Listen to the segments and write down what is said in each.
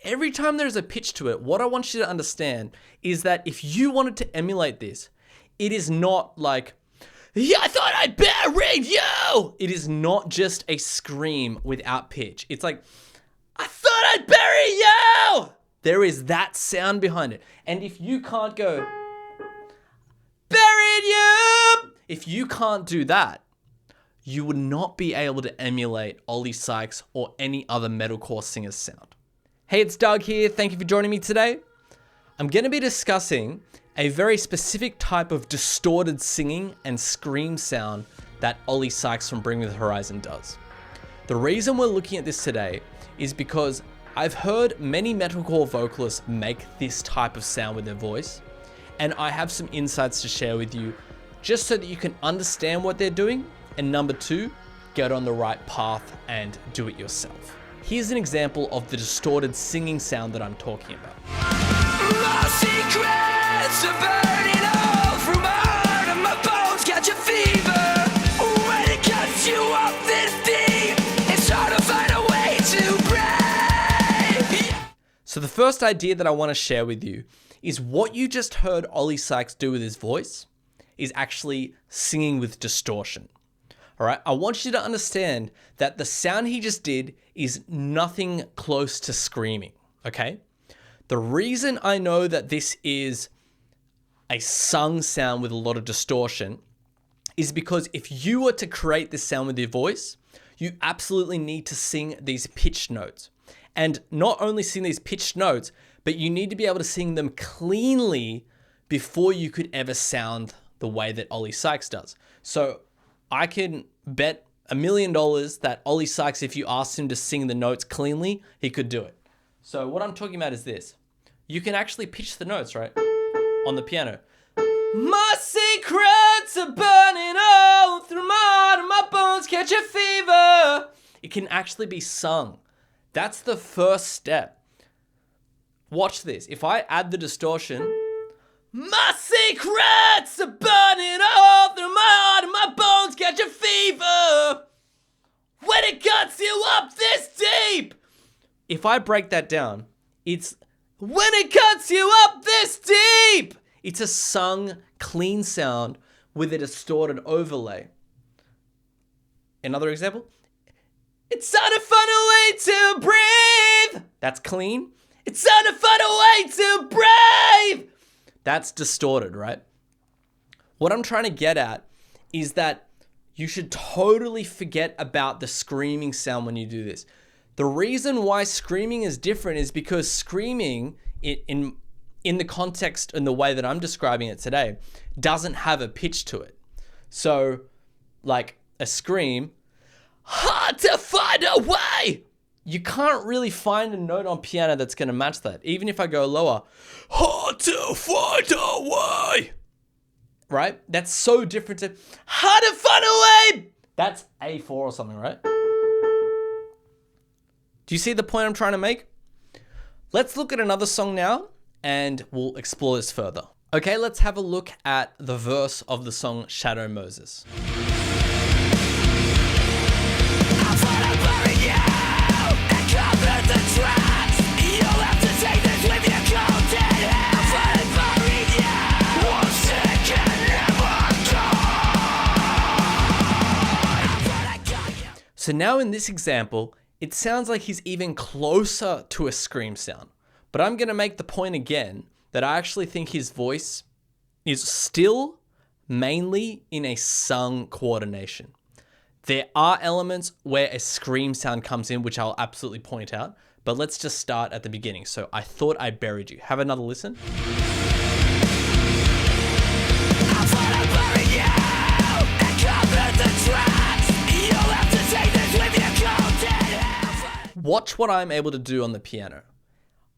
every time there's a pitch to it, what I want you to understand is that if you wanted to emulate this, it is not like, yeah, I thought I buried you. It is not just a scream without pitch. It's like, I thought I'd bury you. There is that sound behind it. And if you can't go, buried you, if you can't do that, you would not be able to emulate Ollie Sykes or any other metalcore singer's sound. Hey, it's Doug here. Thank you for joining me today. I'm going to be discussing a very specific type of distorted singing and scream sound that Ollie Sykes from Bring Me the Horizon does. The reason we're looking at this today is because I've heard many metalcore vocalists make this type of sound with their voice, and I have some insights to share with you just so that you can understand what they're doing, and number two, get on the right path and do it yourself. Here's an example of the distorted singing sound that I'm talking about. My secrets are burning all from my heart and my bones catch a fever. When it cuts you up this deep, it's hard to find a way to break. So the first idea that I want to share with you is what you just heard Ollie Sykes do with his voice is actually singing with distortion. All right, I want you to understand that the sound he just did is nothing close to screaming, okay? The reason I know that this is a sung sound with a lot of distortion is because if you were to create this sound with your voice, you absolutely need to sing these pitched notes. And not only sing these pitched notes, but you need to be able to sing them cleanly before you could ever sound the way that Ollie Sykes does. So I can bet $1 million that Ollie Sykes, if you asked him to sing the notes cleanly, he could do it. So what I'm talking about is this. You can actually pitch the notes, right? On the piano. My secrets are burning all through my heart and my bones catch a fever. It can actually be sung. That's the first step. Watch this. If I add the distortion, my secrets are burning all through my heart and my bones catch a fever. When it cuts you up this deep. If I break that down, it's when it cuts you up this deep. It's a sung, clean sound with a distorted overlay. Another example. It's time to find a way to breathe. That's clean. It's time to find a way to breathe. That's distorted, right? What I'm trying to get at is that you should totally forget about the screaming sound when you do this. The reason why screaming is different is because screaming in the context and the way that I'm describing it today doesn't have a pitch to it. So like a scream, hard to find a way. You can't really find a note on piano that's going to match that. Even if I go lower, hard to find a way. Right? That's so different to hard to find a way. That's A4 or something, right? Do you see the point I'm trying to make? Let's look at another song now and we'll explore this further. Okay, let's have a look at the verse of the song Shadow Moses. So now in this example, it sounds like he's even closer to a scream sound. But I'm going to make the point again that I actually think his voice is still mainly in a sung coordination. There are elements where a scream sound comes in, which I'll absolutely point out. But let's just start at the beginning. So I thought I buried you. Have another listen. Watch what I'm able to do on the piano.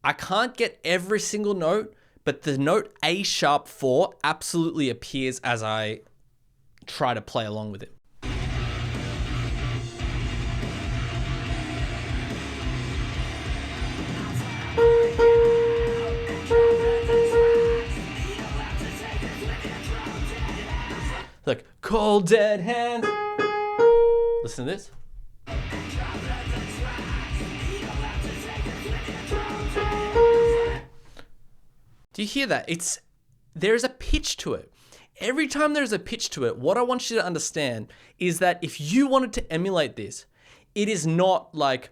I can't get every single note, but the note A sharp 4 absolutely appears as I try to play along with it. Like cold dead hands. Listen to this. Do you hear that? There's a pitch to it. Every time there's a pitch to it, what I want you to understand is that if you wanted to emulate this, it is not like,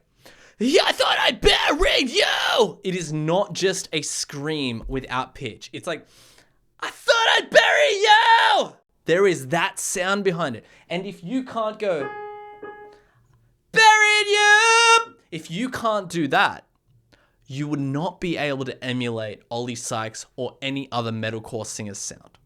yeah, I thought I buried you. It is not just a scream without pitch. It's like, I thought I'd bury you. There is that sound behind it. And if you can't go, buried you, if you can't do that, you would not be able to emulate Ollie Sykes or any other metalcore singer's sound.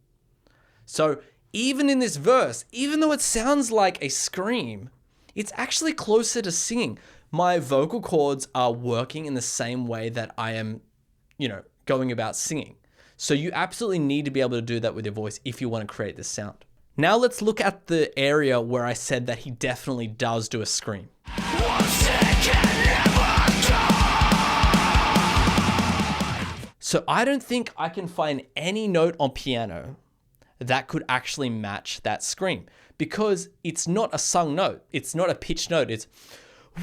So even in this verse, even though it sounds like a scream, it's actually closer to singing. My vocal cords are working in the same way that I am, going about singing. So you absolutely need to be able to do that with your voice if you want to create this sound. Now let's look at the area where I said that he definitely does do a scream. So I don't think I can find any note on piano that could actually match that scream, because it's not a sung note. It's not a pitched note. It's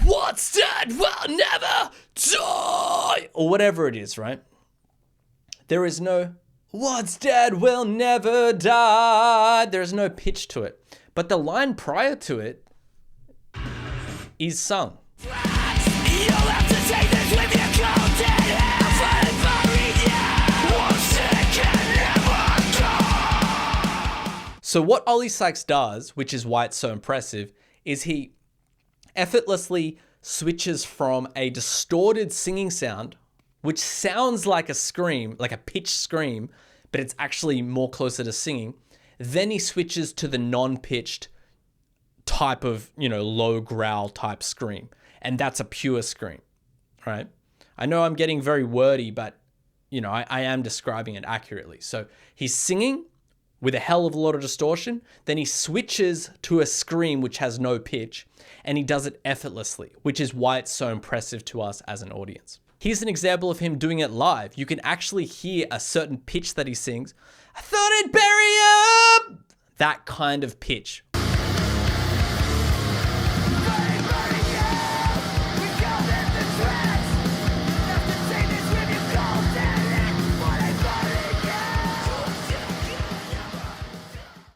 what's dead will never die, or whatever it is, right? There is no what's dead will never die. There's no pitch to it. But the line prior to it is sung. You'll have to take this with you, cold dead hands, let it bury you. Once it can never go. So what Ollie Sykes does, which is why it's so impressive, is he effortlessly switches from a distorted singing sound, which sounds like a scream, like a pitched scream, but it's actually more closer to singing. Then he switches to the non-pitched type of, low growl type scream. And that's a pure scream, right? I know I'm getting very wordy, but, I am describing it accurately. So he's singing with a hell of a lot of distortion. Then he switches to a scream which has no pitch, and he does it effortlessly, which is why it's so impressive to us as an audience. Here's an example of him doing it live. You can actually hear a certain pitch that he sings. I thought I'd bury you. That kind of pitch.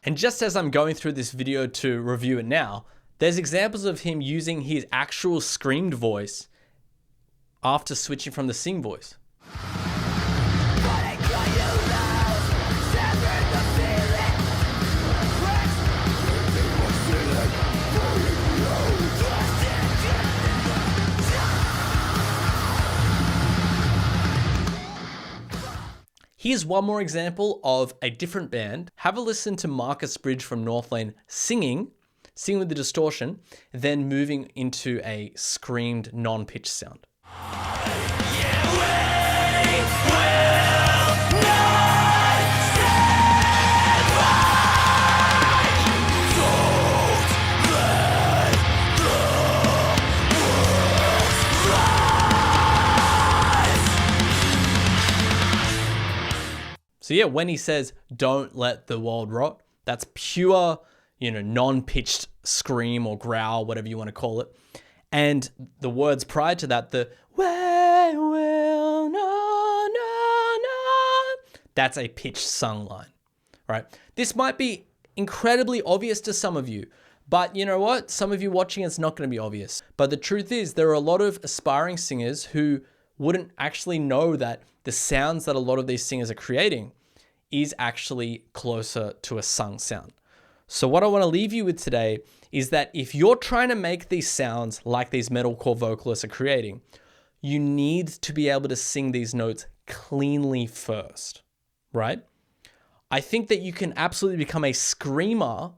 And just as I'm going through this video to review it now, there's examples of him using his actual screamed voice after switching from the sing voice. Here's one more example of a different band. Have a listen to Marcus Bridge from Northlane singing with the distortion, then moving into a screamed non-pitched sound. So yeah, when he says, don't let the world rot, that's pure, non-pitched scream or growl, whatever you want to call it. And the words prior to that, the we will no, that's a pitched sung line, right? This might be incredibly obvious to some of you, but you know what? Some of you watching, it's not going to be obvious. But the truth is, there are a lot of aspiring singers who wouldn't actually know that the sounds that a lot of these singers are creating is actually closer to a sung sound. So what I want to leave you with today is that if you're trying to make these sounds like these metalcore vocalists are creating, you need to be able to sing these notes cleanly first, right? I think that you can absolutely become a screamer,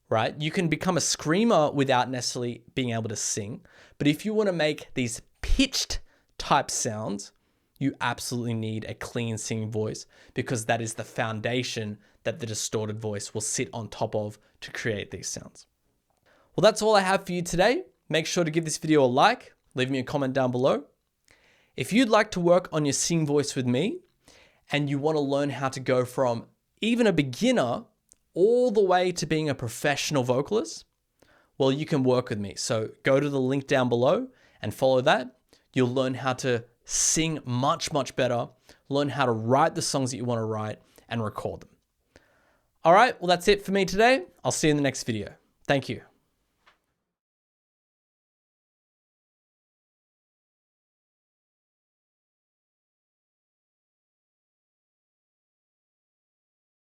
right? You can become a screamer without necessarily being able to sing. But if you want to make these pitched type sounds, you absolutely need a clean singing voice, because that is the foundation that the distorted voice will sit on top of to create these sounds. Well, that's all I have for you today. Make sure to give this video a like, leave me a comment down below. If you'd like to work on your sing voice with me and you want to learn how to go from even a beginner all the way to being a professional vocalist, well, you can work with me. So go to the link down below and follow that. You'll learn how to sing much, much better, learn how to write the songs that you want to write, and record them. All right, well, that's it for me today. I'll see you in the next video. Thank you.